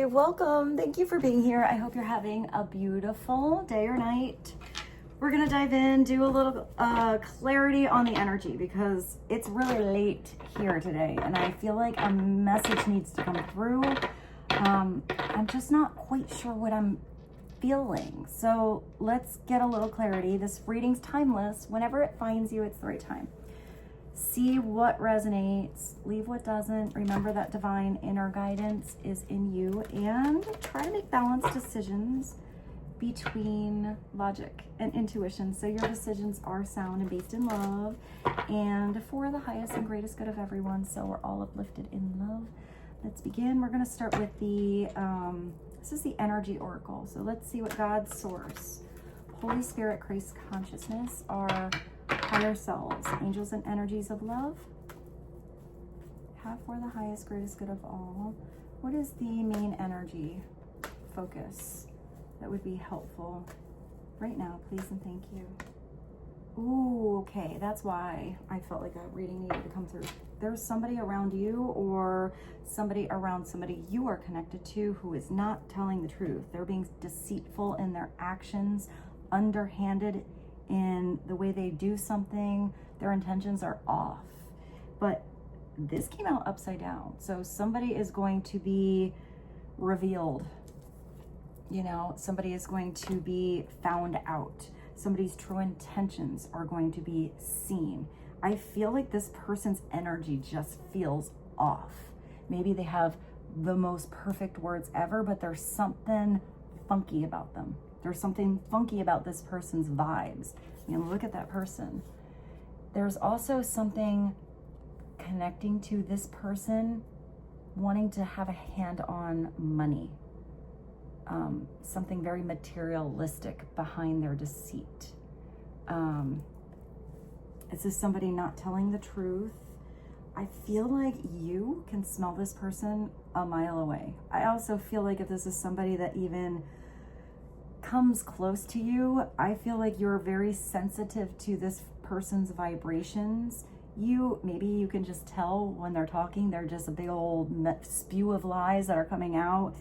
Hi, welcome. Thank you for being here. I hope you're having a beautiful day or night. We're gonna dive in, do a little clarity on the energy because it's really late here today and I feel like a message needs to come through. I'm just not quite sure what I'm feeling. So let's get a little clarity. This reading's timeless. Whenever it finds you, it's the right time. See what resonates, leave what doesn't. Remember that divine inner guidance is in you, and try to make balanced decisions between logic and intuition so your decisions are sound and based in love and for the highest and greatest good of everyone, so we're all uplifted in love. Let's begin. We're going to start with the this is the energy oracle. So let's see what God's source, Holy Spirit, Christ consciousness, our higher selves, angels and energies of love have for the highest greatest good of all. What is the main energy focus that would be helpful right now, please and thank you? Ooh, okay, that's why I felt like a reading needed to come through. There's somebody around you or somebody around somebody you are connected to who is not telling the truth. They're being deceitful in their actions, underhanded in the way they do something. Their intentions are off. But this came out upside down. So somebody is going to be revealed. You know, somebody is going to be found out. Somebody's true intentions are going to be seen. I feel like this person's energy just feels off. Maybe they have the most perfect words ever, but there's something funky about them. There's something funky about this person's vibes. I mean, look at that person. There's also something connecting to this person wanting to have a hand on money. Something very materialistic behind their deceit. Is this somebody not telling the truth? I feel like you can smell this person a mile away. I also feel like if this is somebody that even comes close to you, I feel like you're very sensitive to this person's vibrations. Maybe you can just tell when they're talking, they're just a big old spew of lies that are coming out,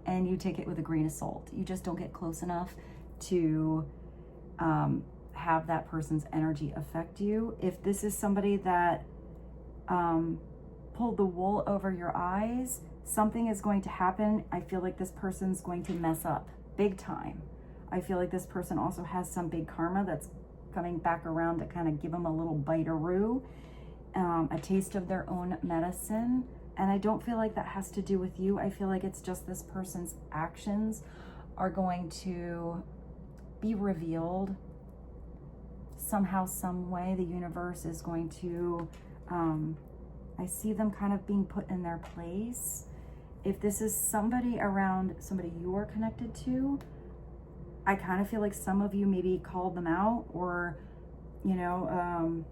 and you take it with a grain of salt. You just don't get close enough to have that person's energy affect you. If this is somebody that pulled the wool over your eyes, something is going to happen. I feel like this person's going to mess up big time. I feel like this person also has some big karma that's coming back around to kind of give them a little bite-a-roo, a taste of their own medicine. And I don't feel like that has to do with you. I feel like it's just this person's actions are going to be revealed somehow, some way. The universe is going to, I see them kind of being put in their place. If this is somebody around somebody you're connected to, I kind of feel like some of you maybe called them out or, you know,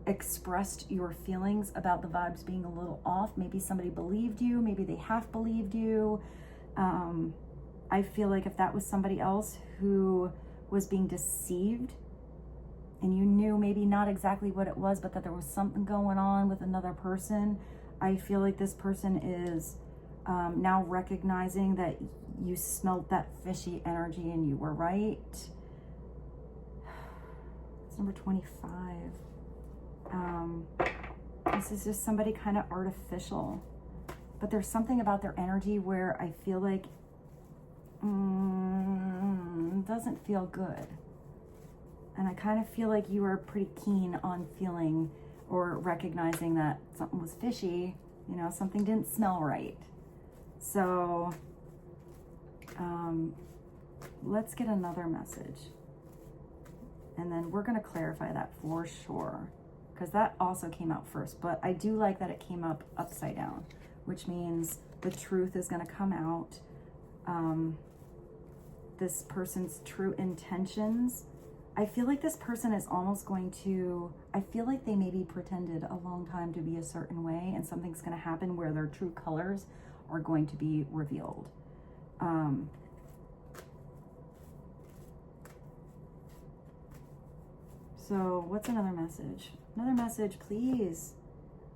expressed your feelings about the vibes being a little off. Maybe somebody believed you, maybe they half believed you. I feel like if that was somebody else who was being deceived and you knew maybe not exactly what it was, but that there was something going on with another person, I feel like this person is now recognizing that you smelled that fishy energy and you were right. It's number 25. This is just somebody kind of artificial, but there's something about their energy where I feel like doesn't feel good. And I kind of feel like you are pretty keen on feeling or recognizing that something was fishy, you know, something didn't smell right. So let's get another message. And then we're going to clarify that for sure, because that also came out first. But I do like that it came up upside down, which means the truth is going to come out. This person's true intentions. I feel like this person is almost going to, I feel like they maybe pretended a long time to be a certain way, and something's going to happen where their true colors are going to be revealed. So what's another message? Another message, please.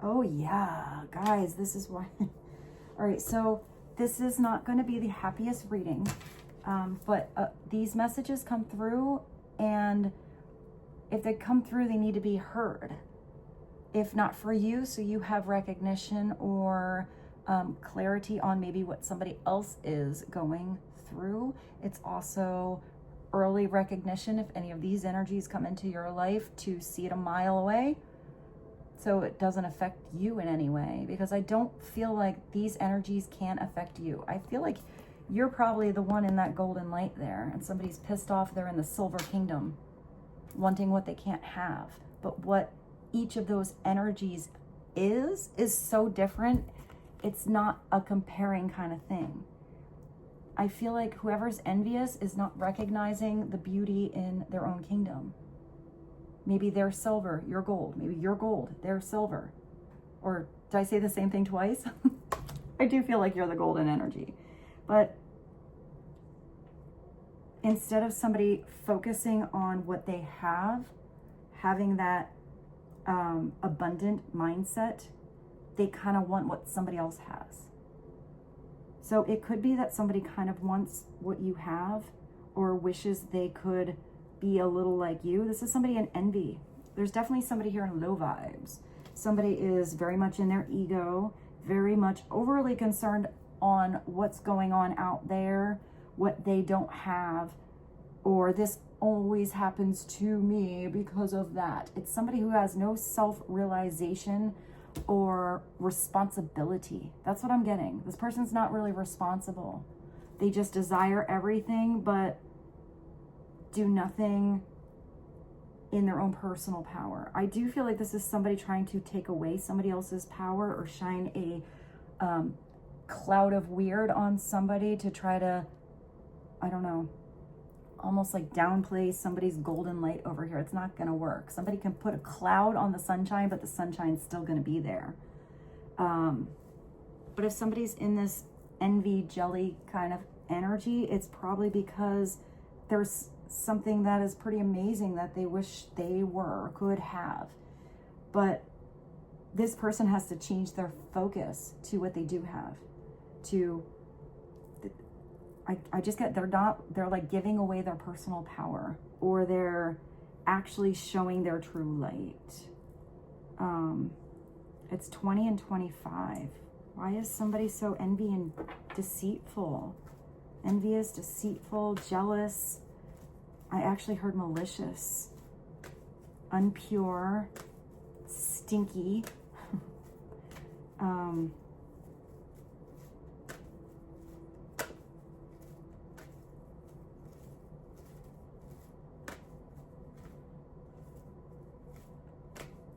Oh yeah, guys, this is why All right, so this is not going to be the happiest reading, but these messages come through, and if they come through, they need to be heard. If not for you, so you have recognition or clarity on maybe what somebody else is going through. It's also early recognition if any of these energies come into your life, to see it a mile away so it doesn't affect you in any way, because I don't feel like these energies can affect you. I feel like you're probably the one in that golden light there, and somebody's pissed off they're in the silver kingdom wanting what they can't have. But what each of those energies is so different. It's not a comparing kind of thing. I feel like whoever's envious is not recognizing the beauty in their own kingdom. Maybe they're silver, you're gold. Maybe you're gold, they're silver. Or did I say the same thing twice? I do feel like you're the golden energy. But instead of somebody focusing on what they have, having that abundant mindset, they kind of want what somebody else has. So it could be that somebody kind of wants what you have, or wishes they could be a little like you. This is somebody in envy. There's definitely somebody here in low vibes. Somebody is very much in their ego, very much overly concerned on what's going on out there, what they don't have, or this always happens to me because of that. It's somebody who has no self-realization or responsibility. That's what I'm getting. This person's not really responsible. They just desire everything, but do nothing in their own personal power. I do feel like this is somebody trying to take away somebody else's power, or shine a cloud of weird on somebody to try to, I don't know, almost like downplay somebody's golden light over here. It's not going to work. Somebody can put a cloud on the sunshine, but the sunshine's still going to be there. But if somebody's in this envy, jelly kind of energy, it's probably because there's something that is pretty amazing that they wish they were, could have. But this person has to change their focus to what they do have. I just get, they're like giving away their personal power, or they're actually showing their true light. It's 20 and 25. Why is somebody so envy and deceitful? Envious, deceitful, jealous. I actually heard malicious, unpure, stinky.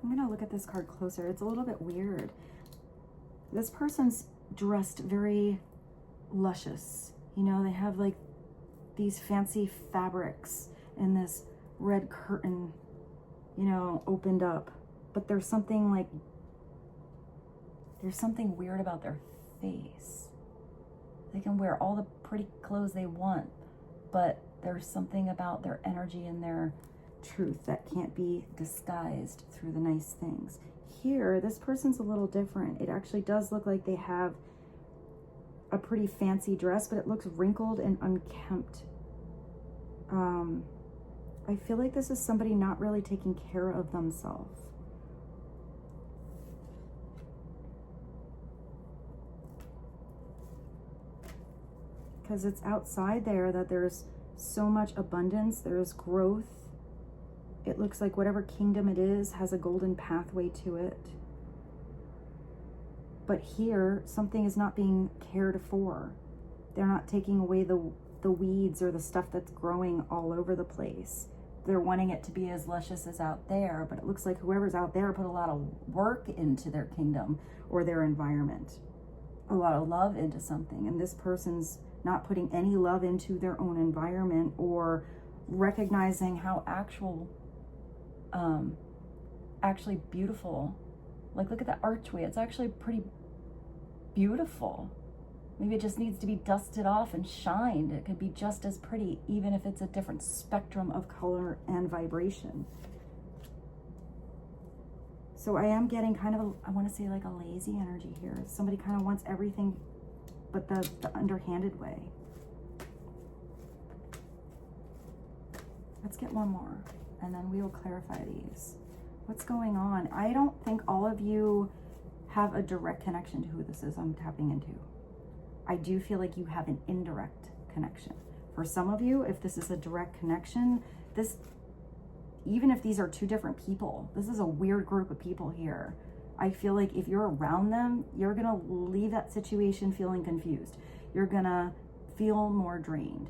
I'm gonna look at this card closer. It's a little bit weird. This person's dressed very luscious. You know, they have like these fancy fabrics and this red curtain, you know, opened up. But there's something weird about their face. They can wear all the pretty clothes they want, but there's something about their energy and their truth that can't be disguised through the nice things. Here, this person's a little different. It actually does look like they have a pretty fancy dress, but it looks wrinkled and unkempt. I feel like this is somebody not really taking care of themselves. Because it's outside there that there's so much abundance, there's growth. It looks like whatever kingdom it is has a golden pathway to it. But here, something is not being cared for. They're not taking away the weeds or the stuff that's growing all over the place. They're wanting it to be as luscious as out there, but it looks like whoever's out there put a lot of work into their kingdom or their environment. A lot of love into something, and this person's not putting any love into their own environment or recognizing how actually beautiful. Like, look at that archway. It's actually pretty beautiful. Maybe it just needs to be dusted off and shined. It could be just as pretty, even if it's a different spectrum of color and vibration. So I am getting kind of, I want to say like a lazy energy here. Somebody kind of wants everything but the underhanded way. Let's get one more, and then we will clarify these. What's going on? I don't think all of you have a direct connection to who this is I'm tapping into. I do feel like you have an indirect connection. For some of you, if this is a direct connection, this, even if these are two different people, this is a weird group of people here. I feel like if you're around them, you're gonna leave that situation feeling confused. You're gonna feel more drained.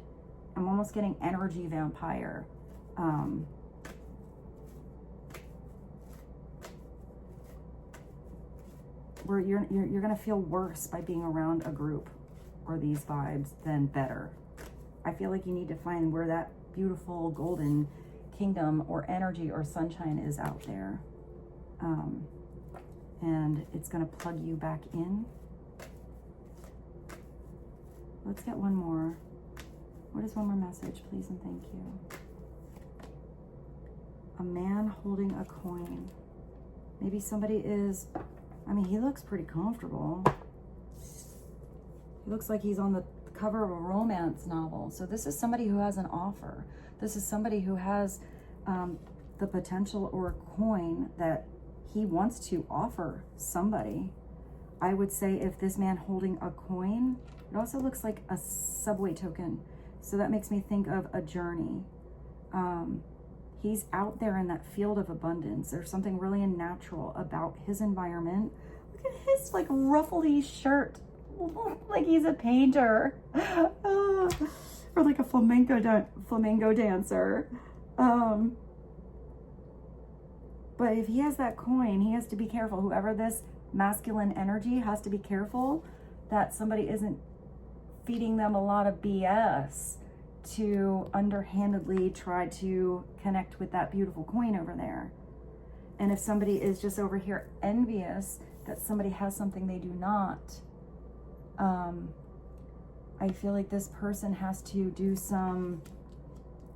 I'm almost getting energy vampire. Where you're gonna feel worse by being around a group or these vibes than better. I feel like you need to find where that beautiful golden kingdom or energy or sunshine is out there. And it's gonna plug you back in. Let's get one more. What is one more message, please and thank you? A man holding a coin. Maybe somebody is, I mean, he looks pretty comfortable. He looks like he's on the cover of a romance novel. So this is somebody who has an offer. This is somebody who has the potential or a coin that he wants to offer somebody. I would say if this man holding a coin, it also looks like a subway token. So that makes me think of a journey. He's out there in that field of abundance. There's something really unnatural about his environment. Look at his like ruffly shirt. Like he's a painter. Or like a flamenco dancer. But if he has that coin, he has to be careful. Whoever this masculine energy has to be careful that somebody isn't feeding them a lot of BS to underhandedly try to connect with that beautiful coin over there. And if somebody is just over here envious that somebody has something they do not, I feel like this person has to do some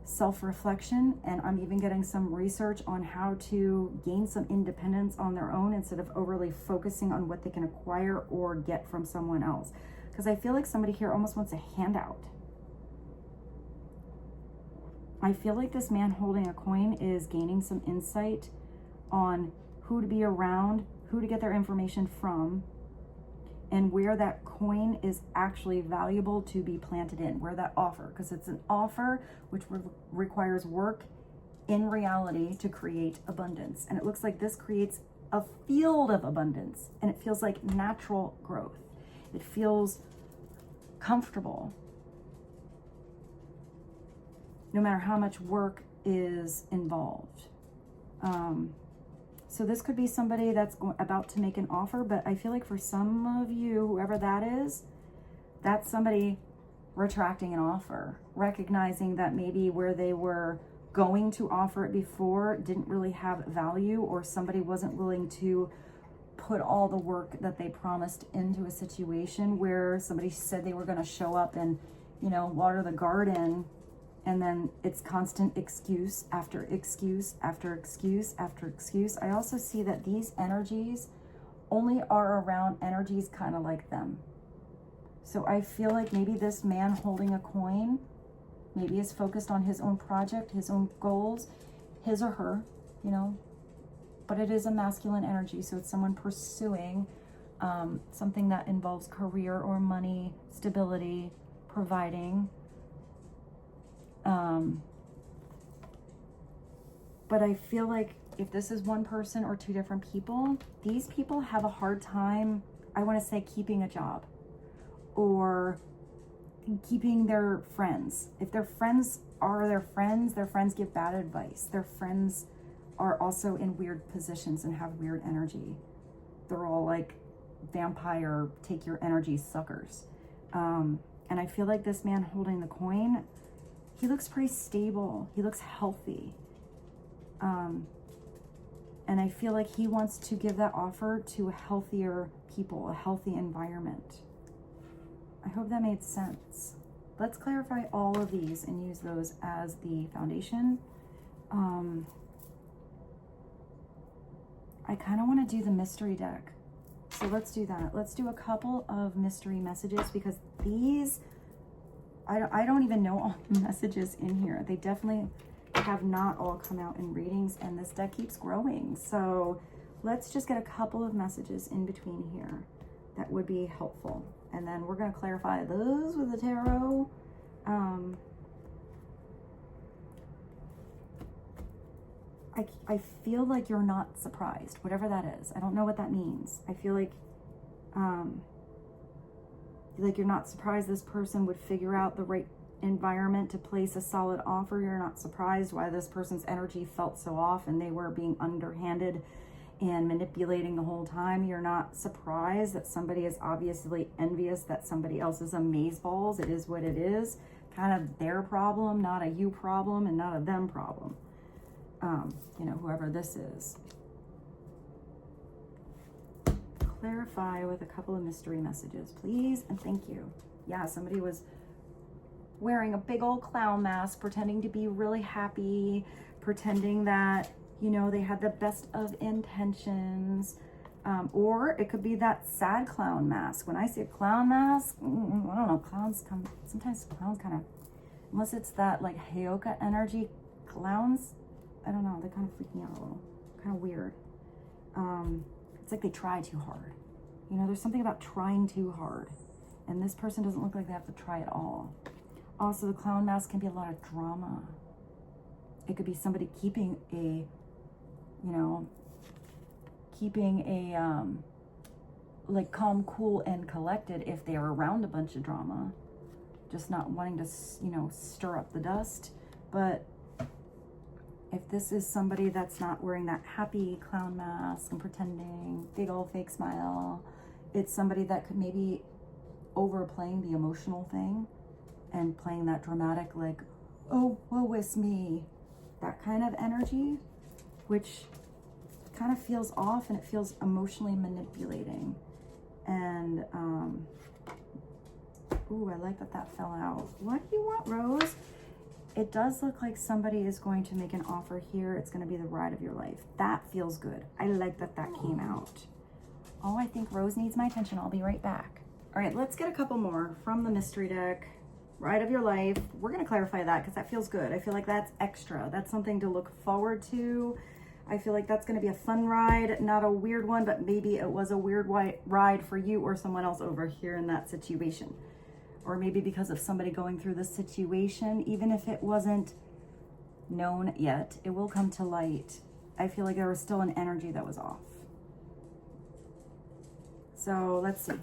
self-reflection, and I'm even getting some research on how to gain some independence on their own instead of overly focusing on what they can acquire or get from someone else. Because I feel like somebody here almost wants a handout. I feel like this man holding a coin is gaining some insight on who to be around, who to get their information from, and where that coin is actually valuable to be planted in, where that offer, because it's an offer which requires work in reality to create abundance. And it looks like this creates a field of abundance, and it feels like natural growth. It feels comfortable, no matter how much work is involved. So this could be somebody that's about to make an offer, but I feel like for some of you, whoever that is, that's somebody retracting an offer, recognizing that maybe where they were going to offer it before didn't really have value, or somebody wasn't willing to put all the work that they promised into a situation where somebody said they were going to show up and, you know, water the garden. And then it's constant excuse after excuse after excuse after excuse. I also see that these energies only are around energies kind of like them. So I feel like maybe this man holding a coin maybe is focused on his own project, his own goals, his or her, you know, but it is a masculine energy. So it's someone pursuing something that involves career or money, stability, providing. But I feel like if this is one person or two different people, these people have a hard time, I want to say, keeping a job or keeping their friends. If their friends are their friends give bad advice. Their friends are also in weird positions and have weird energy. They're all like vampire, take your energy suckers. And I feel like this man holding the coin, he looks pretty stable. He looks healthy. And I feel like he wants to give that offer to healthier people, a healthy environment. I hope that made sense. Let's clarify all of these and use those as the foundation. I kind of want to do the mystery deck. So let's do that. Let's do a couple of mystery messages, because these, I don't even know all the messages in here. They definitely have not all come out in readings, and this deck keeps growing. So let's just get a couple of messages in between here that would be helpful. And then we're going to clarify those with the tarot. I feel like you're not surprised, whatever that is. I don't know what that means. I feel like you're not surprised this person would figure out the right environment to place a solid offer. You're not surprised why this person's energy felt so off and they were being underhanded and manipulating the whole time. You're not surprised that somebody is obviously envious that somebody else is amazeballs. It is what it is. Kind of their problem, not a you problem and not a them problem. You know, whoever this is. Clarify with a couple of mystery messages, please, and thank you. Yeah, somebody was wearing a big old clown mask, pretending to be really happy, pretending that, you know, they had the best of intentions. Or it could be that sad clown mask. When I see a clown mask, I don't know, sometimes clowns kind of, unless it's that like Heyoka energy, clowns, I don't know, they kind of freak me out a little, kind of weird. It's like they try too hard. You know, there's something about trying too hard. And this person doesn't look like they have to try at all. Also, the clown mask can be a lot of drama. It could be somebody keeping a, you know, like calm, cool, and collected if they're around a bunch of drama. Just not wanting to, you know, stir up the dust. But if this is somebody that's not wearing that happy clown mask and pretending, big old fake smile, it's somebody that could maybe overplaying the emotional thing and playing that dramatic, like, oh, woe is me, that kind of energy, which kind of feels off and it feels emotionally manipulating. And, ooh, I like that fell out. What do you want, Rose? It does look like somebody is going to make an offer here. It's going to be the ride of your life. That feels good. I like that came out. Oh, I think Rose needs my attention. I'll be right back. All right, let's get a couple more from the mystery deck. Ride of your life. We're going to clarify that because that feels good. I feel like that's extra. That's something to look forward to. I feel like that's going to be a fun ride, not a weird one, but maybe it was a weird ride for you or someone else over here in that situation. Or maybe because of somebody going through this situation, even if it wasn't known yet, it will come to light. I feel like there was still an energy that was off. So let's see.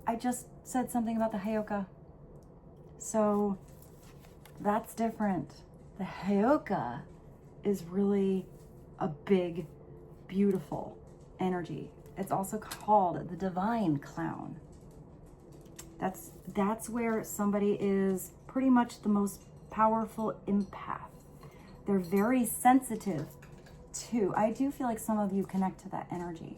I just said something about the Heyoka. So that's different. The Heyoka is really a big, beautiful energy. It's also called the divine clown. That's where somebody is pretty much the most powerful empath. They're very sensitive too. I do feel like some of you connect to that energy.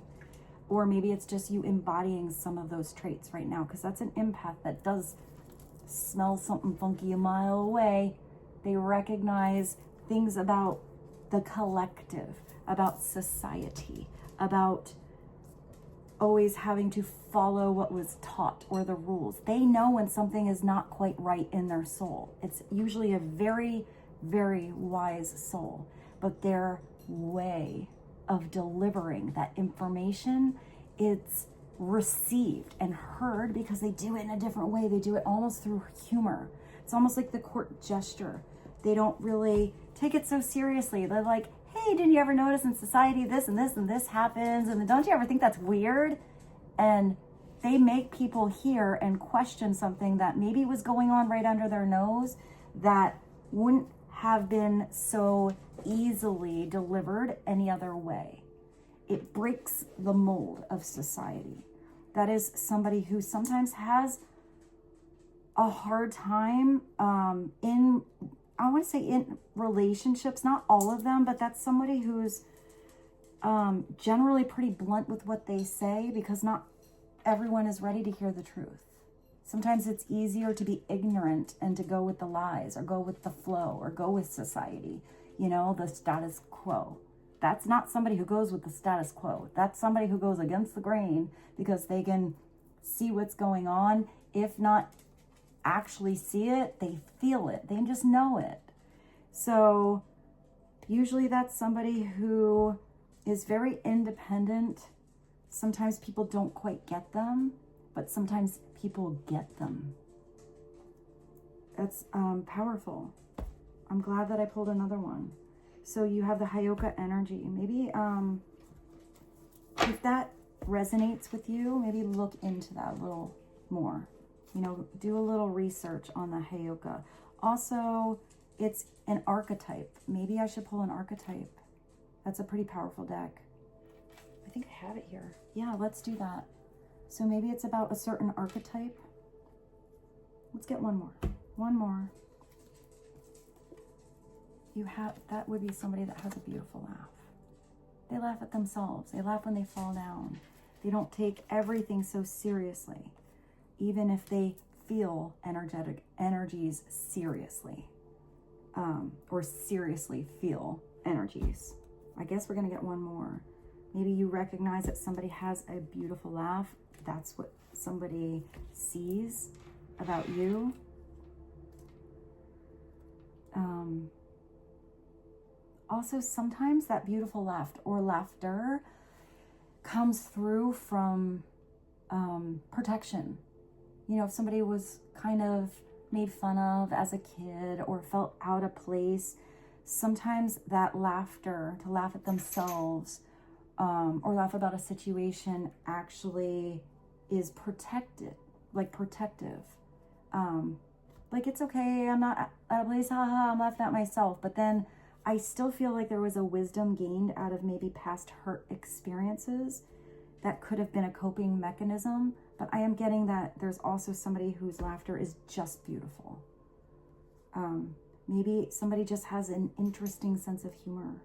Or maybe it's just you embodying some of those traits right now, because that's an empath that does smell something funky a mile away. They recognize things about the collective, about society, about always having to follow what was taught or the rules. They know when something is not quite right in their soul. It's usually a very, very wise soul, but their way of delivering that information, it's received and heard because they do it in a different way. They do it almost through humor. It's almost like the court gesture. They don't really take it so seriously. They're like, hey, didn't you ever notice in society this and this and this happens? And then don't you ever think that's weird? And they make people hear and question something that maybe was going on right under their nose that wouldn't have been so easily delivered any other way. It breaks the mold of society. That is somebody who sometimes has a hard time in relationships, not all of them, but that's somebody who's generally pretty blunt with what they say, because not everyone is ready to hear the truth. Sometimes it's easier to be ignorant and to go with the lies or go with the flow or go with society, you know, the status quo. That's not somebody who goes with the status quo. That's somebody who goes against the grain because they can see what's going on. If not actually see it, they feel it. They just know it. So usually that's somebody who is very independent. Sometimes people don't quite get them, but sometimes people get them. That's powerful. I'm glad that I pulled another one. So you have the Heyoka energy. Maybe if that resonates with you, maybe look into that a little more. You know, do a little research on the Heyoka. Also, it's an archetype. Maybe I should pull an archetype. That's a pretty powerful deck. I think I have it here. Yeah, let's do that. So maybe it's about a certain archetype. Let's get one more. One more. You have, that would be somebody that has a beautiful laugh. They laugh at themselves. They laugh when they fall down. They don't take everything so seriously, even if they feel energetic energies seriously, or seriously feel energies. I guess we're gonna get one more. Maybe you recognize that somebody has a beautiful laugh. That's what somebody sees about you. Also, sometimes that beautiful laugh or laughter comes through from protection. You know, if somebody was kind of made fun of as a kid or felt out of place, sometimes that laughter, to laugh at themselves or laugh about a situation, actually is protected, like protective. Like, it's okay, I'm not out of place, haha, I'm laughing at myself. But then I still feel like there was a wisdom gained out of maybe past hurt experiences that could have been a coping mechanism. But I am getting that there's also somebody whose laughter is just beautiful. Maybe somebody just has an interesting sense of humor.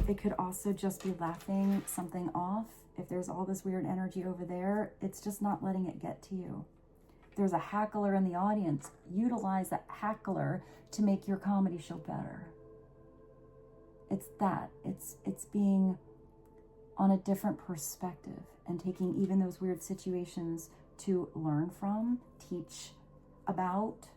It could also just be laughing something off. If there's all this weird energy over there, it's just not letting it get to you. There's a hackler in the audience. Utilize that hackler to make your comedy show better. It's that. It's being on a different perspective and taking even those weird situations to learn from, teach about.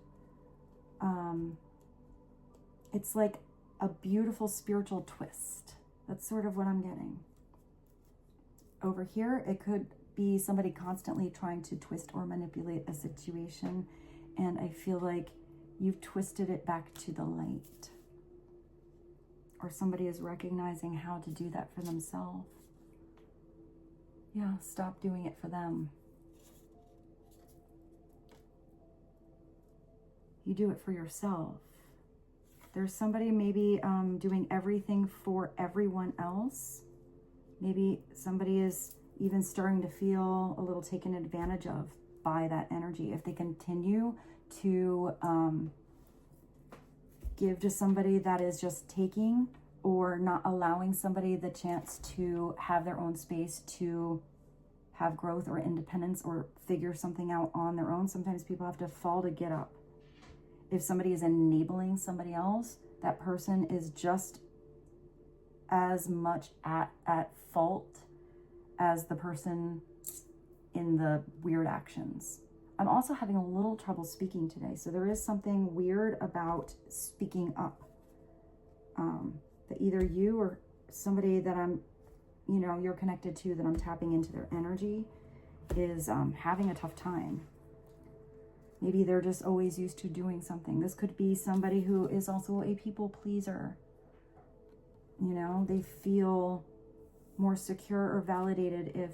It's like a beautiful spiritual twist. That's sort of what I'm getting. Over here, it could be somebody constantly trying to twist or manipulate a situation, and I feel like you've twisted it back to the light. Or somebody is recognizing how to do that for themselves. Yeah, stop doing it for them. You do it for yourself. There's somebody maybe doing everything for everyone else. Maybe somebody is even starting to feel a little taken advantage of by that energy. If they continue to give to somebody that is just taking, or not allowing somebody the chance to have their own space to have growth or independence or figure something out on their own. Sometimes people have to fall to get up. If somebody is enabling somebody else, that person is just as much at fault as the person in the weird actions. I'm also having a little trouble speaking today, so there is something weird about speaking up. That either you or somebody that you're connected to, that I'm tapping into their energy, is having a tough time. Maybe they're just always used to doing something. This could be somebody who is also a people pleaser. You know, they feel more secure or validated if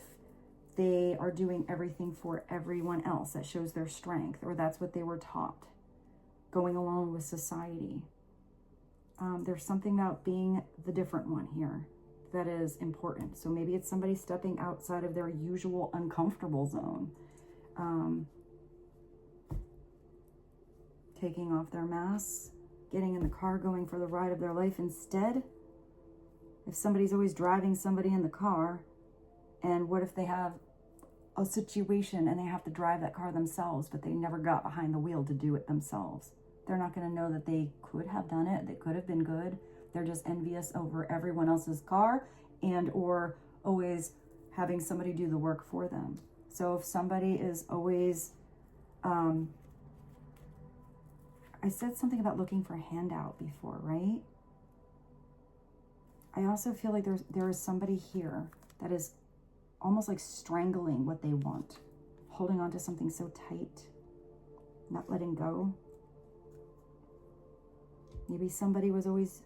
they are doing everything for everyone else. That shows their strength, or that's what they were taught, going along with society. There's something about being the different one here that is important. So maybe it's somebody stepping outside of their usual uncomfortable zone. Taking off their masks, getting in the car, going for the ride of their life instead. If somebody's always driving somebody in the car, and what if they have a situation and they have to drive that car themselves, but they never got behind the wheel to do it themselves? They're not going to know that they could have done it. They could have been good. they're just envious over everyone else's car, and or always having somebody do the work for them. So if somebody is always, I said something about looking for a handout before, right? I also feel like there is somebody here that is almost like strangling what they want, holding on to something so tight, not letting go. Maybe somebody was always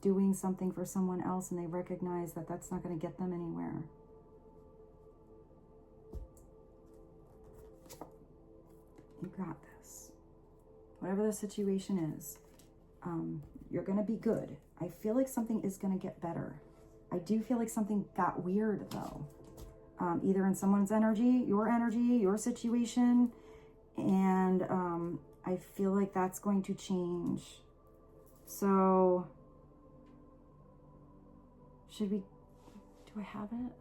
doing something for someone else and they recognize that that's not going to get them anywhere. You got this. Whatever the situation is, you're going to be good. I feel like something is going to get better. I do feel like something got weird though. Either in someone's energy, your situation, and I feel like that's going to change. So, do I have it?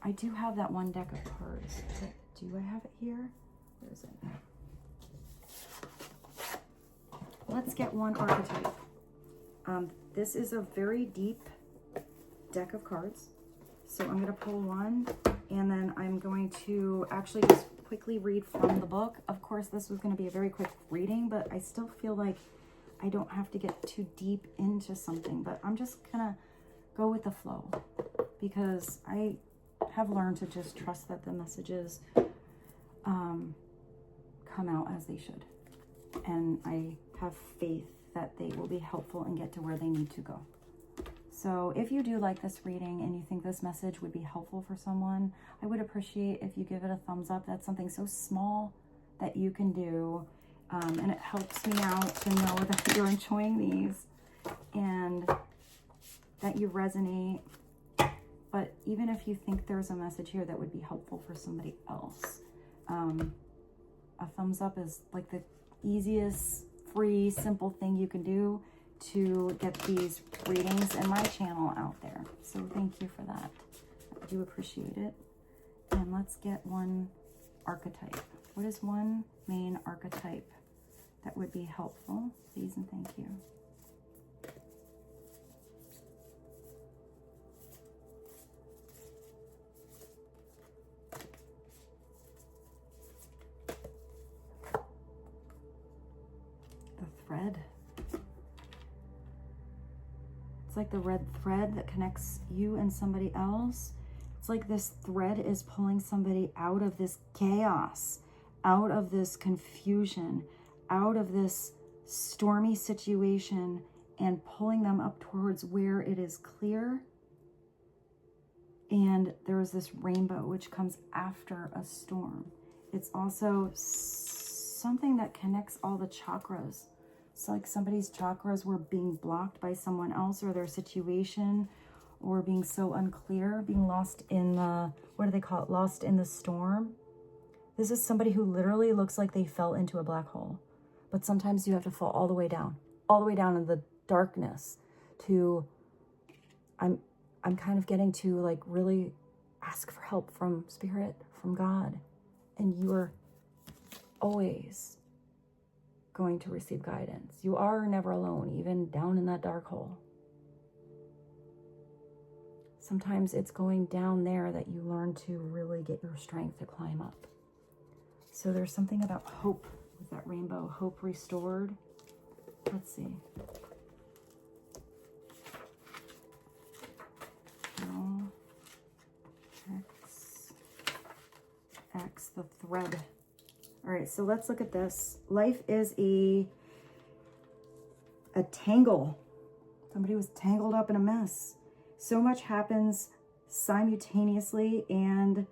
I do have that one deck of cards. Do I have it here? Where is it? Let's get one archetype. This is a very deep deck of cards. So I'm going to pull one, and then I'm going to actually just quickly read from the book. Of course, this was going to be a very quick reading, but I still feel like I don't have to get too deep into something, but I'm just going to go with the flow because I have learned to just trust that the messages come out as they should. And I have faith that they will be helpful and get to where they need to go. So if you do like this reading and you think this message would be helpful for someone, I would appreciate if you give it a thumbs up. That's something so small that you can do. And it helps me out to know that you're enjoying these and that you resonate. But even if you think there's a message here that would be helpful for somebody else, a thumbs up is like the easiest, free, simple thing you can do to get these readings in my channel out there. So thank you for that. I do appreciate it. And let's get one archetype. What is one main archetype that would be helpful? Please and thank you. The thread. It's like the red thread that connects you and somebody else. It's like this thread is pulling somebody out of this chaos, out of this confusion, out of this stormy situation, and pulling them up towards where it is clear. And there is this rainbow which comes after a storm. It's also something that connects all the chakras. It's like somebody's chakras were being blocked by someone else or their situation, or being so unclear, being lost in the, what do they call it? Lost in the storm. This is somebody who literally looks like they fell into a black hole. But sometimes you have to fall all the way down in the darkness to, I'm kind of getting to like really ask for help from Spirit, from God. And you are always going to receive guidance. You are never alone, even down in that dark hole. Sometimes it's going down there that you learn to really get your strength to climb up. So there's something about hope with that rainbow, hope restored. Let's see. No. X, the thread. All right, so let's look at this. Life is a tangle. Somebody was tangled up in a mess. So much happens simultaneously and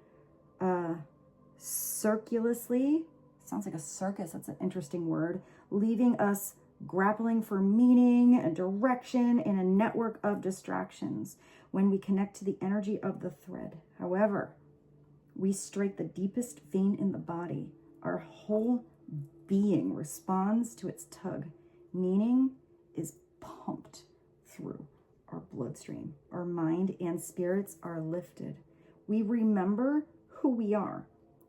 circulously. Sounds like a circus. That's an interesting word. Leaving us grappling for meaning and direction in a network of distractions when we connect to the energy of the thread. However, we strike the deepest vein in the body. Our whole being responds to its tug. Meaning is pumped through our bloodstream. Our mind and spirits are lifted. We remember who we are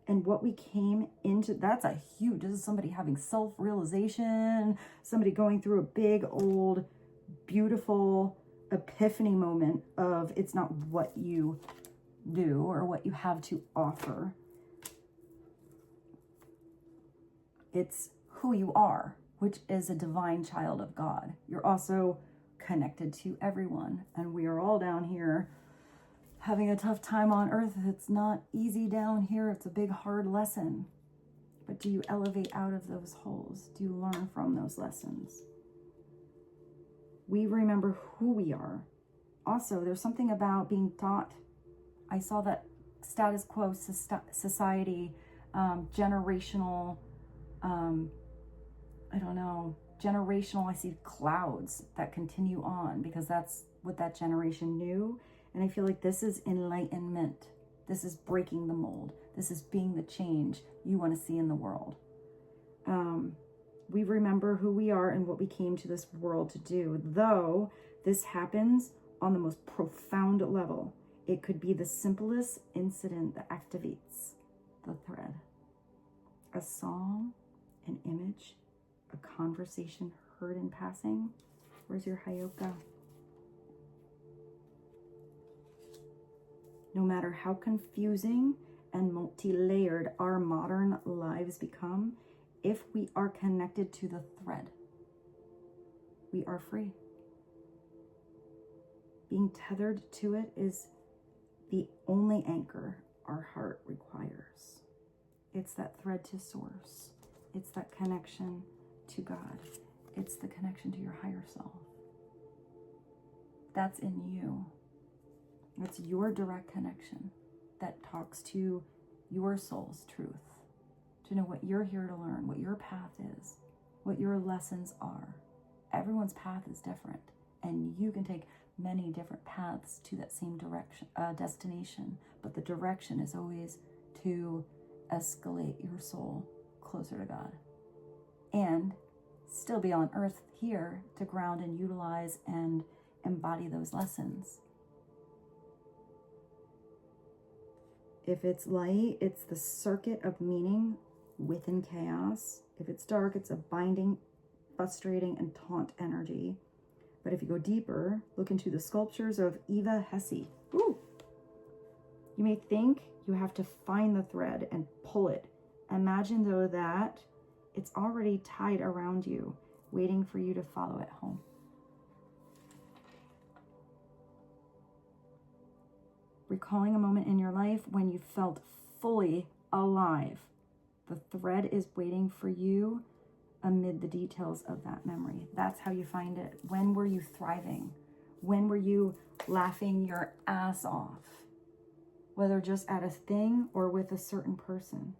and what we came into. That's a huge, this is somebody having self-realization, somebody going through a big old beautiful epiphany moment of it's not what you do or what you have to offer. It's who you are, which is a divine child of God. You're also connected to everyone, and we are all down here having a tough time on earth. It's not easy down here. It's a big, hard lesson. But do you elevate out of those holes? Do you learn from those lessons? We remember who we are. Also, there's something about being taught. I saw that status quo society, generational, I don't know, generational, I see clouds that continue on because that's what that generation knew. And I feel like this is enlightenment. This is breaking the mold. This is being the change you want to see in the world. We remember who we are and what we came to this world to do, though this happens on the most profound level. It could be the simplest incident that activates the thread. A song, an image, a conversation heard in passing. Where's your Heyoka? No matter how confusing and multi-layered our modern lives become, if we are connected to the thread, we are free. Being tethered to it is the only anchor our heart requires. It's that thread to source. It's that connection to God. It's the connection to your higher self. That's in you. It's your direct connection that talks to your soul's truth, to know what you're here to learn, what your path is, what your lessons are. Everyone's path is different, and you can take many different paths to that same direction, destination, but the direction is always to escalate your soul closer to God and still be on earth here to ground and utilize and embody those lessons. If it's light, it's the circuit of meaning within chaos. If it's dark, it's a binding, frustrating, and taunt energy. But if you go deeper, look into the sculptures of Eva Hesse. Ooh. You may think you have to find the thread and pull it. Imagine, though, that it's already tied around you, waiting for you to follow it home. Recalling a moment in your life when you felt fully alive. The thread is waiting for you amid the details of that memory. That's how you find it. When were you thriving? When were you laughing your ass off? Whether just at a thing or with a certain person.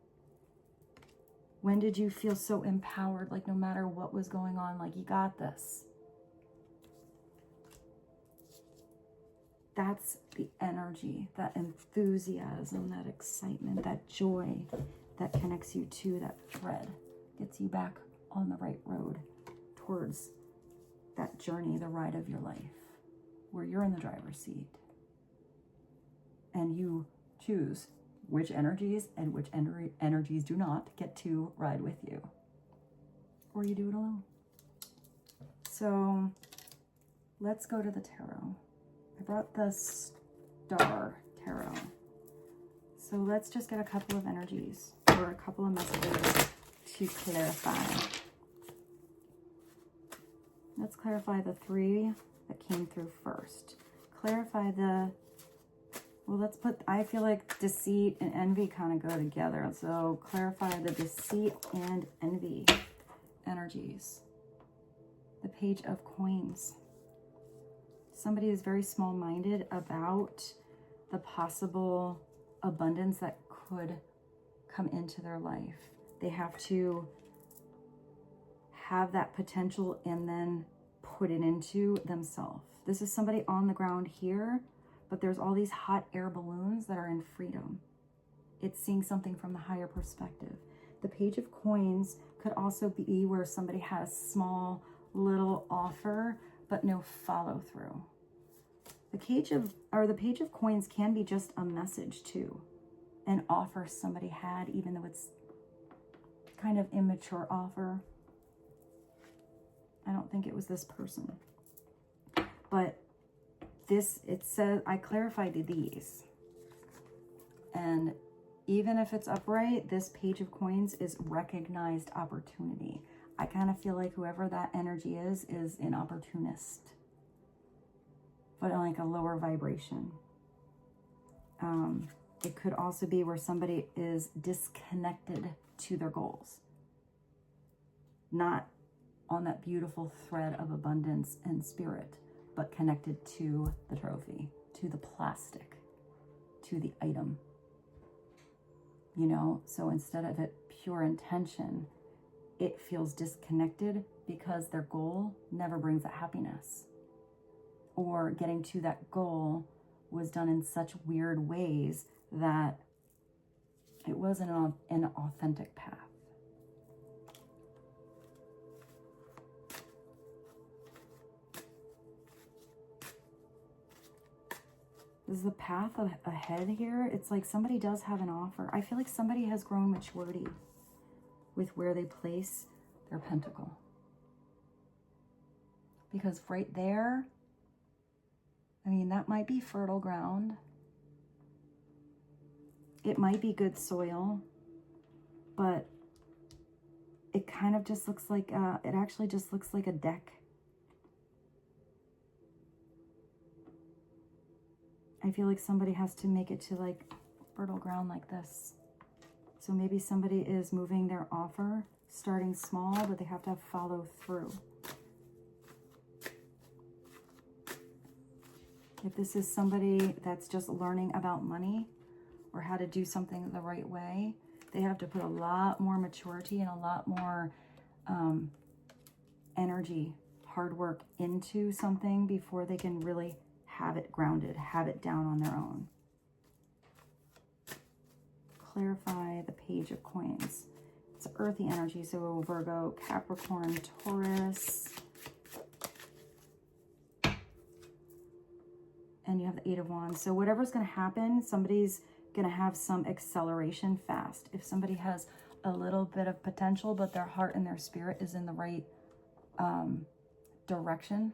When did you feel so empowered, like no matter what was going on, like you got this? That's the energy, that enthusiasm, that excitement, that joy that connects you to that thread, gets you back on the right road towards that journey, the ride of your life, where you're in the driver's seat. And you choose which energies and which energies do not get to ride with you. Or you do it alone. So let's go to the tarot. I brought the Star Tarot. So let's just get a couple of energies or a couple of messages to clarify. Let's clarify the three that came through first. Clarify the, well, let's put, I feel like deceit and envy kind of go together. So clarify the deceit and envy energies. The Page of Coins. Somebody is very small-minded about the possible abundance that could come into their life. They have to have that potential and then put it into themselves. This is somebody on the ground here, but there's all these hot air balloons that are in freedom. It's seeing something from the higher perspective. The Page of Coins could also be where somebody has small little offer, but no follow through. The Page of Coins can be just a message too, an offer somebody had, even though it's kind of immature offer. I don't think it was this person. But this, it says, I clarified these. And even if it's upright, this Page of Coins is recognized opportunity. I kind of feel like whoever that energy is an opportunist, but on like a lower vibration. It could also be where somebody is disconnected to their goals, not on that beautiful thread of abundance and spirit, but connected to the trophy, to the plastic, to the item. You know, so instead of it pure intention, it feels disconnected because their goal never brings that happiness. Or getting to that goal was done in such weird ways that it wasn't an authentic path. This is the path ahead here. It's like somebody does have an offer. I feel like somebody has grown maturity with where they place their pentacle. Because right there, I mean, that might be fertile ground. It might be good soil, but it kind of just looks like, it actually just looks like a deck. I feel like somebody has to make it to like fertile ground like this. So maybe somebody is moving their offer, starting small, but they have to follow through. If this is somebody that's just learning about money or how to do something the right way, they have to put a lot more maturity and a lot more energy, hard work into something before they can really have it grounded, have it down on their own. Clarify the Page of Coins. It's earthy energy, so Virgo, Capricorn, Taurus. And you have the Eight of Wands. So whatever's going to happen, somebody's going to have some acceleration fast. If somebody has a little bit of potential, but their heart and their spirit is in the right direction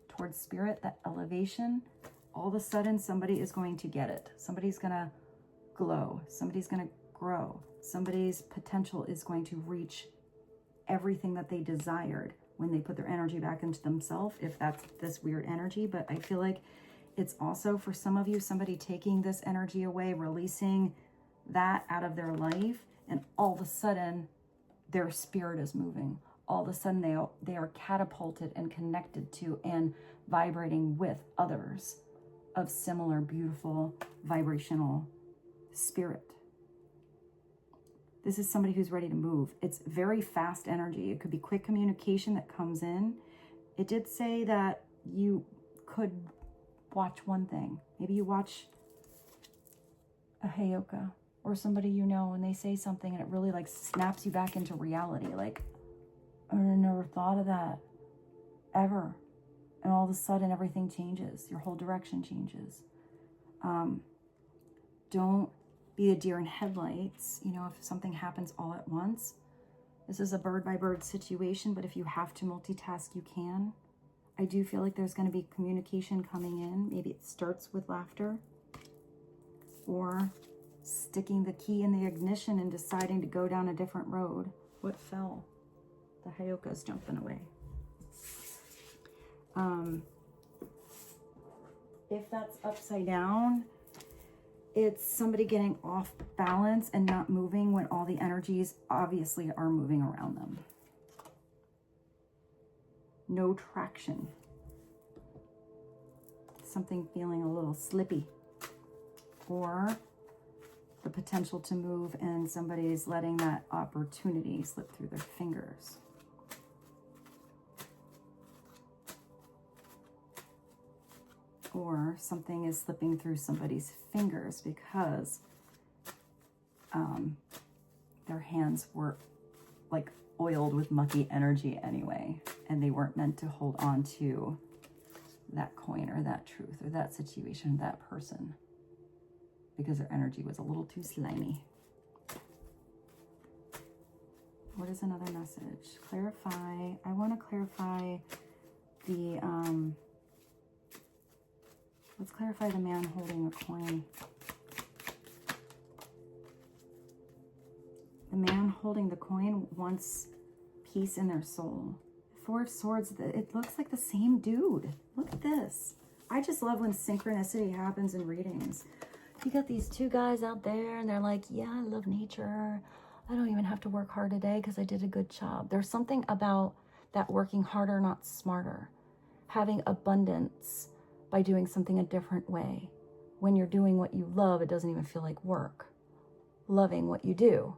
towards spirit, that elevation, all of a sudden somebody is going to get it. Somebody's going to glow. Somebody's going to grow. Somebody's potential is going to reach everything that they desired when they put their energy back into themselves, if that's this weird energy. But I feel like it's also, for some of you, somebody taking this energy away, releasing that out of their life, and all of a sudden their spirit is moving. All of a sudden they are catapulted and connected to and vibrating with others of similar beautiful vibrational spirit. This is somebody who's ready to move. It's very fast energy. It could be quick communication that comes in. It did say that you could watch one thing. Maybe you watch a Heyoka or somebody you know and they say something and it really like snaps you back into reality. Like, I never thought of that ever. And all of a sudden everything changes. Your whole direction changes. Don't be a deer in headlights. You know, if something happens all at once, this is a bird by bird situation, but if you have to multitask, you can. I do feel like there's going to be communication coming in. Maybe it starts with laughter or sticking the key in the ignition and deciding to go down a different road. What fell? The Heyoka's jumping away. If that's upside down, it's somebody getting off balance and not moving when all the energies obviously are moving around them. No traction. Something feeling a little slippy. Or the potential to move and somebody's letting that opportunity slip through their fingers. Or something is slipping through somebody's fingers because their hands were like oiled with mucky energy anyway, and they weren't meant to hold on to that coin or that truth or that situation, that person, because their energy was a little too slimy. What is another message? Clarify. I want to clarify the Let's clarify the man holding a coin. The man holding the coin wants peace in their soul. Four of Swords, it looks like the same dude. Look at this. I just love when synchronicity happens in readings. You got these two guys out there and they're like, yeah, I love nature. I don't even have to work hard today because I did a good job. There's something about that working harder, not smarter. Having abundance by doing something a different way. When you're doing what you love, it doesn't even feel like work. Loving what you do.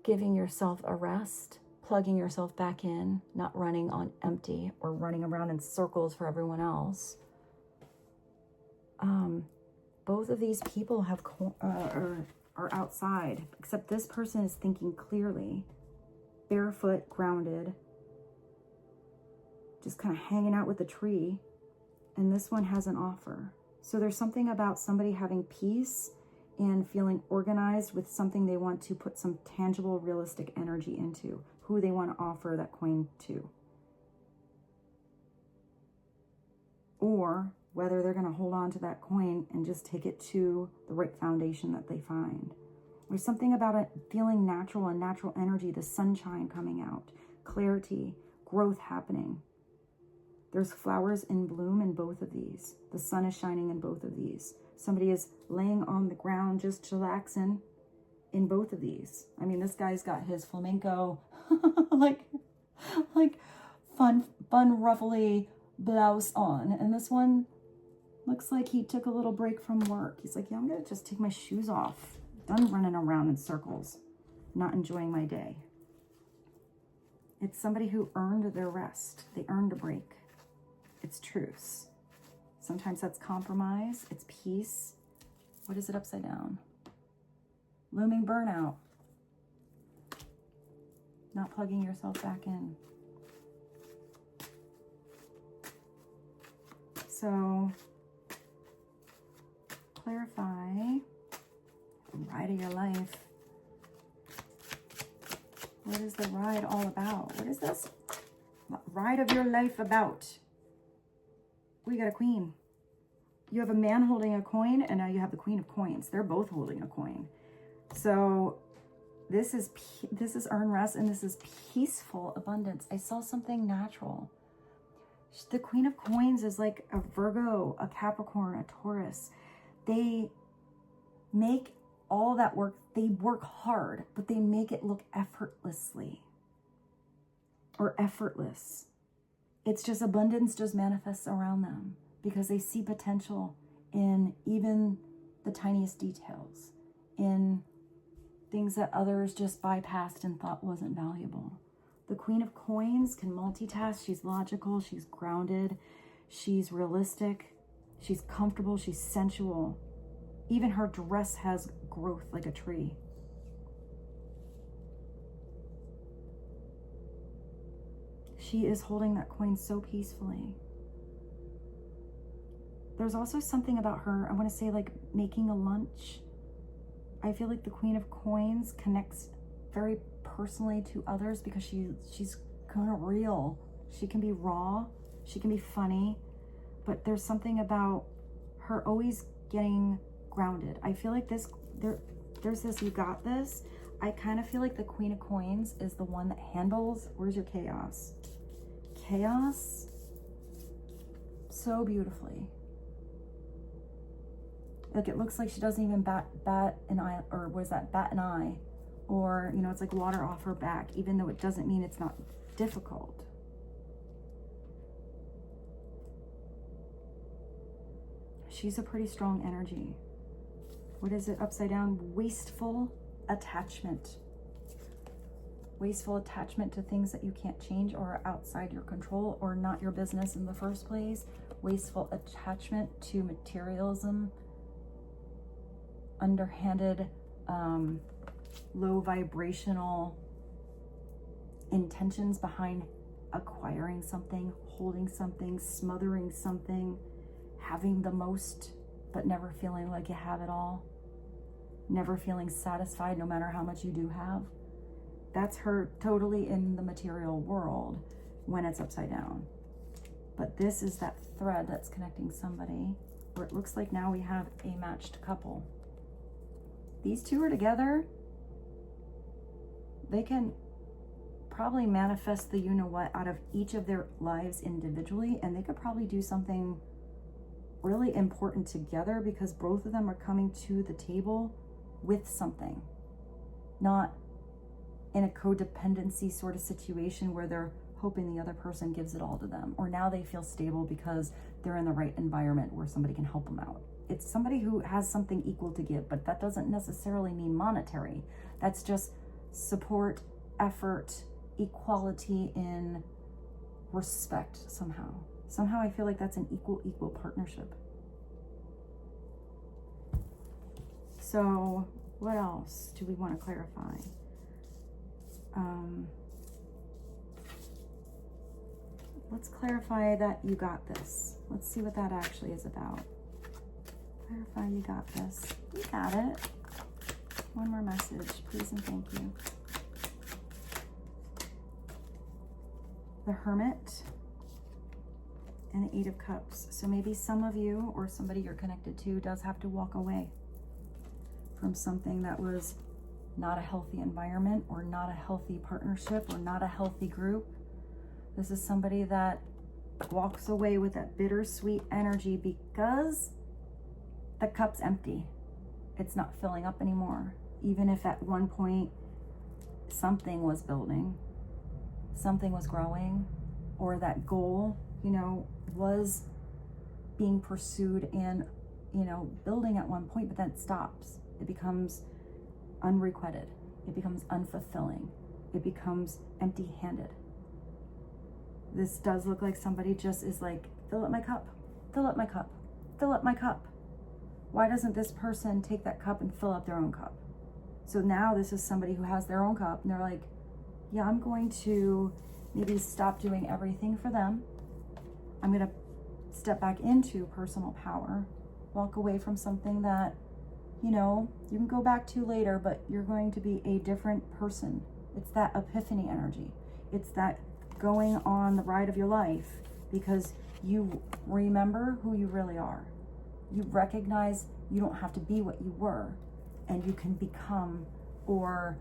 Giving yourself a rest, plugging yourself back in, not running on empty or running around in circles for everyone else. Both of these people have are outside, except this person is thinking clearly, barefoot, grounded, just kind of hanging out with the tree, and this one has an offer. So there's something about somebody having peace and feeling organized with something they want to put some tangible, realistic energy into, who they want to offer that coin to. Or whether they're going to hold on to that coin and just take it to the right foundation that they find. There's something about it feeling natural and natural energy, the sunshine coming out, clarity, growth happening. There's flowers in bloom in both of these. The sun is shining in both of these. Somebody is laying on the ground, just chillaxing in both of these. I mean, this guy's got his flamenco, like fun, ruffly blouse on. And this one looks like he took a little break from work. He's like, yeah, I'm going to just take my shoes off. Done running around in circles, not enjoying my day. It's somebody who earned their rest. They earned a break. It's truce. Sometimes that's compromise. It's peace. What is it upside down? Looming burnout. Not plugging yourself back in. So, clarify the ride of your life. What is the ride all about? What is this? Ride of your life about? We got a queen. You have a man holding a coin, and now you have the Queen of Coins. They're both holding a coin. So this is earn rest, and this is peaceful abundance. I saw something natural. The Queen of Coins is like a Virgo, a Capricorn, a Taurus. They make all that work. They work hard, but they make it look effortlessly or effortless. It's just abundance just manifests around them because they see potential in even the tiniest details, in things that others just bypassed and thought wasn't valuable. The Queen of Coins can multitask. She's logical. She's grounded. She's realistic. She's comfortable. She's sensual. Even her dress has growth like a tree. She is holding that coin so peacefully. There's also something about her, I want to say like making a lunch. I feel like the Queen of Coins connects very personally to others because she's kind of real. She can be raw. She can be funny. But there's something about her always getting grounded. I feel like there's this, you got this. I kind of feel like the Queen of Coins is the one that handles, where's your chaos? Chaos so beautifully. Like it looks like she doesn't even bat an eye, or was that bat an eye? Or, you know, it's like water off her back, even though it doesn't mean it's not difficult. She's a pretty strong energy. What is it upside down? Wasteful attachment. Wasteful attachment to things that you can't change or are outside your control or not your business in the first place. Wasteful attachment to materialism. Underhanded, low vibrational intentions behind acquiring something, holding something, smothering something, having the most, but never feeling like you have it all. Never feeling satisfied no matter how much you do have. That's her totally in the material world when it's upside down. But this is that thread that's connecting somebody, where it looks like now we have a matched couple. These two are together. They can probably manifest the you-know-what out of each of their lives individually, and they could probably do something really important together because both of them are coming to the table with something, not in a codependency sort of situation where they're hoping the other person gives it all to them, or now they feel stable because they're in the right environment where somebody can help them out. It's somebody who has something equal to give, but that doesn't necessarily mean monetary. That's just support, effort, equality in respect somehow. Somehow I feel like that's an equal partnership. So what else do we want to clarify? Let's clarify that you got this. Let's see what that actually is about. Clarify you got this. You got it. One more message, please and thank you. The Hermit and the Eight of Cups. So maybe some of you or somebody you're connected to does have to walk away from something that was not a healthy environment or not a healthy partnership or not a healthy group. This is somebody that walks away with that bittersweet energy because the cup's empty. It's not filling up anymore. Even if at one point something was building, something was growing, or that goal, you know, was being pursued and, you know, building at one point, but then it stops. It becomes unrequited. It becomes unfulfilling. It becomes empty-handed. This does look like somebody just is like, fill up my cup, fill up my cup, fill up my cup. Why doesn't this person take that cup and fill up their own cup? So now this is somebody who has their own cup and they're like, yeah, I'm going to maybe stop doing everything for them. I'm going to step back into personal power, walk away from something that, you know, you can go back to later, but you're going to be a different person. It's that epiphany energy. It's that going on the ride of your life because you remember who you really are. You recognize you don't have to be what you were, and you can become or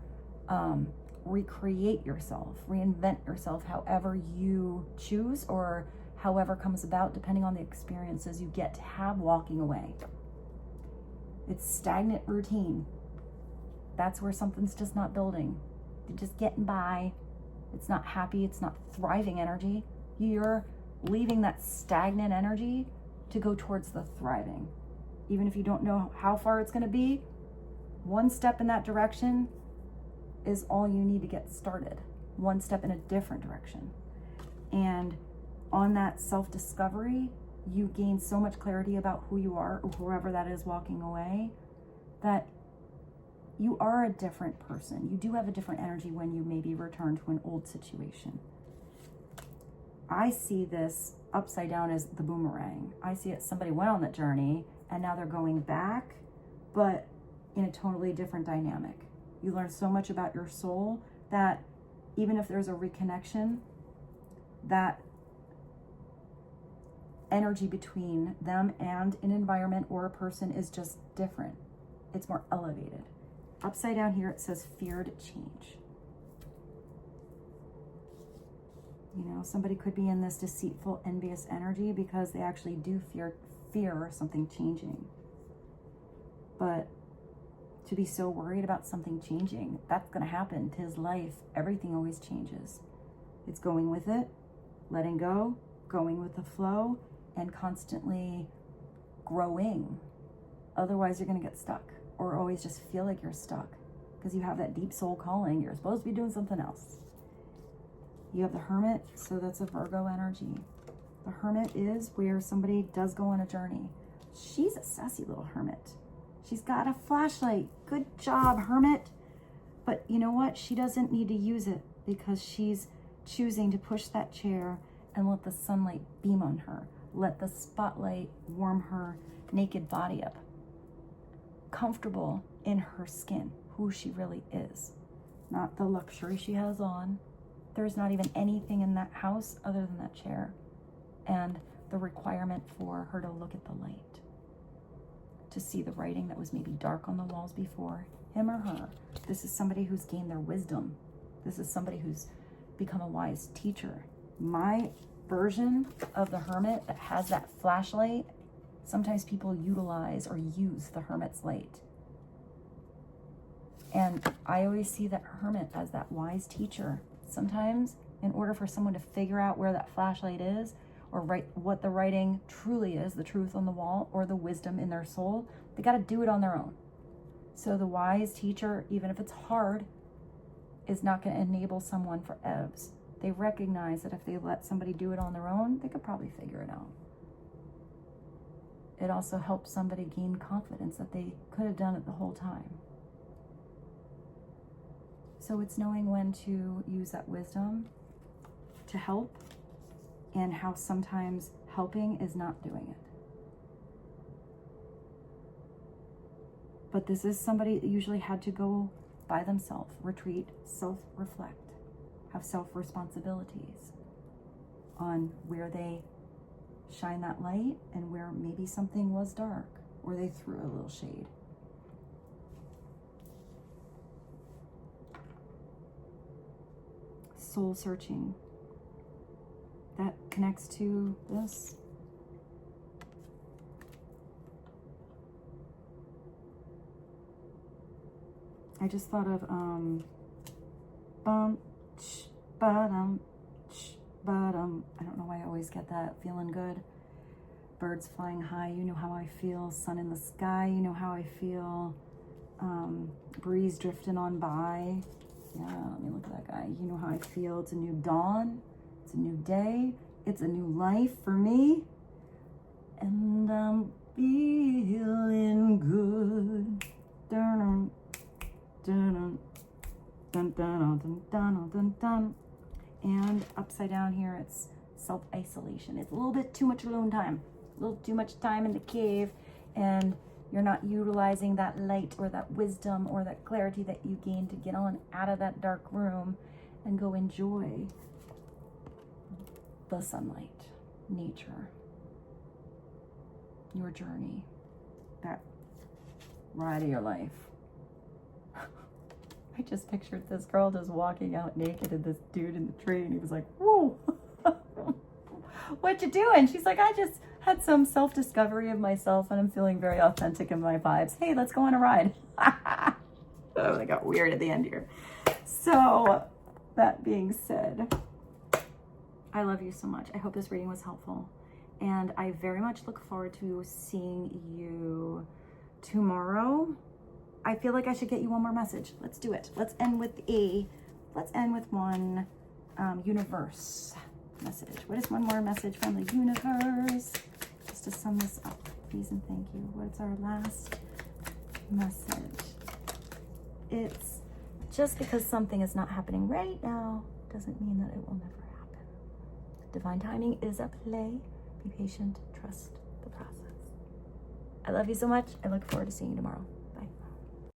recreate yourself, reinvent yourself however you choose or however comes about, depending on the experiences you get to have walking away. It's stagnant routine. That's where something's just not building. You're just getting by. It's not happy. It's not thriving energy. You're leaving that stagnant energy to go towards the thriving. Even if you don't know how far it's going to be, one step in that direction is all you need to get started. One step in a different direction. And on that self-discovery, you gain so much clarity about who you are, or whoever that is walking away, that you are a different person. You do have a different energy when you maybe return to an old situation. I see this upside down as the boomerang. I see it, somebody went on that journey and now they're going back, but in a totally different dynamic. You learn so much about your soul that even if there's a reconnection, that energy between them and an environment or a person is just different. It's more elevated. Upside down here, it says feared change. You know, somebody could be in this deceitful, envious energy because they actually do fear something changing. But to be so worried about something changing, that's going to happen. 'Tis life. Everything always changes. It's going with it, letting go, going with the flow, and constantly growing. Otherwise, you're going to get stuck or always just feel like you're stuck because you have that deep soul calling. You're supposed to be doing something else. You have the Hermit, so that's a Virgo energy. The Hermit is where somebody does go on a journey. She's a sassy little hermit. She's got a flashlight. Good job, Hermit. But you know what? She doesn't need to use it because she's choosing to push that chair and let the sunlight beam on her. Let the spotlight warm her naked body up. Comfortable in her skin, who she really is. Not the luxury she has on. There's not even anything in that house other than that chair and the requirement for her to look at the light, to see the writing that was maybe dark on the walls before, him or her. This is somebody who's gained their wisdom. This is somebody who's become a wise teacher. My version of the hermit that has that flashlight, sometimes people utilize or use the hermit's light. And I always see that hermit as that wise teacher. Sometimes, in order for someone to figure out where that flashlight is, or what the writing truly is, the truth on the wall, or the wisdom in their soul, they got to do it on their own. So the wise teacher, even if it's hard, is not going to enable someone for ebbs. They recognize that if they let somebody do it on their own, they could probably figure it out. It also helps somebody gain confidence that they could have done it the whole time. So it's knowing when to use that wisdom to help, and how sometimes helping is not doing it. But this is somebody that usually had to go by themselves, retreat, self-reflect, have self-responsibilities on where they shine that light and where maybe something was dark or they threw a little shade. Soul searching. That connects to this. I just thought of bum, ch, ba-dum, ch, ba-dum. I don't know why I always get that feeling good. Birds flying high, you know how I feel. Sun in the sky, you know how I feel. Breeze drifting on by. Yeah, let me look at that guy. You know how I feel. It's a new dawn. It's a new day. It's a new life for me. And I'm feeling good. Dun, dun, dun, dun, dun, dun, dun, dun. And upside down here, it's self-isolation. It's a little bit too much alone time. A little too much time in the cave. And you're not utilizing that light or that wisdom or that clarity that you gained to get on out of that dark room and go enjoy the sunlight, nature, your journey, that ride of your life. I just pictured this girl just walking out naked and this dude in the tree, and he was like, whoa, what you doing? She's like, I just had some self-discovery of myself and I'm feeling very authentic in my vibes. Hey, let's go on a ride. Oh, they got weird at the end here. So that being said, I love you so much. I hope this reading was helpful. And I very much look forward to seeing you tomorrow. I feel like I should get you one more message. Let's do it. Let's end with one universe message. What is one more message from the universe? Just to sum this up, please and thank you. What's our last message? It's just because something is not happening right now doesn't mean that it will never happen. Divine timing is at play. Be patient, trust the process. I love you so much. I look forward to seeing you tomorrow.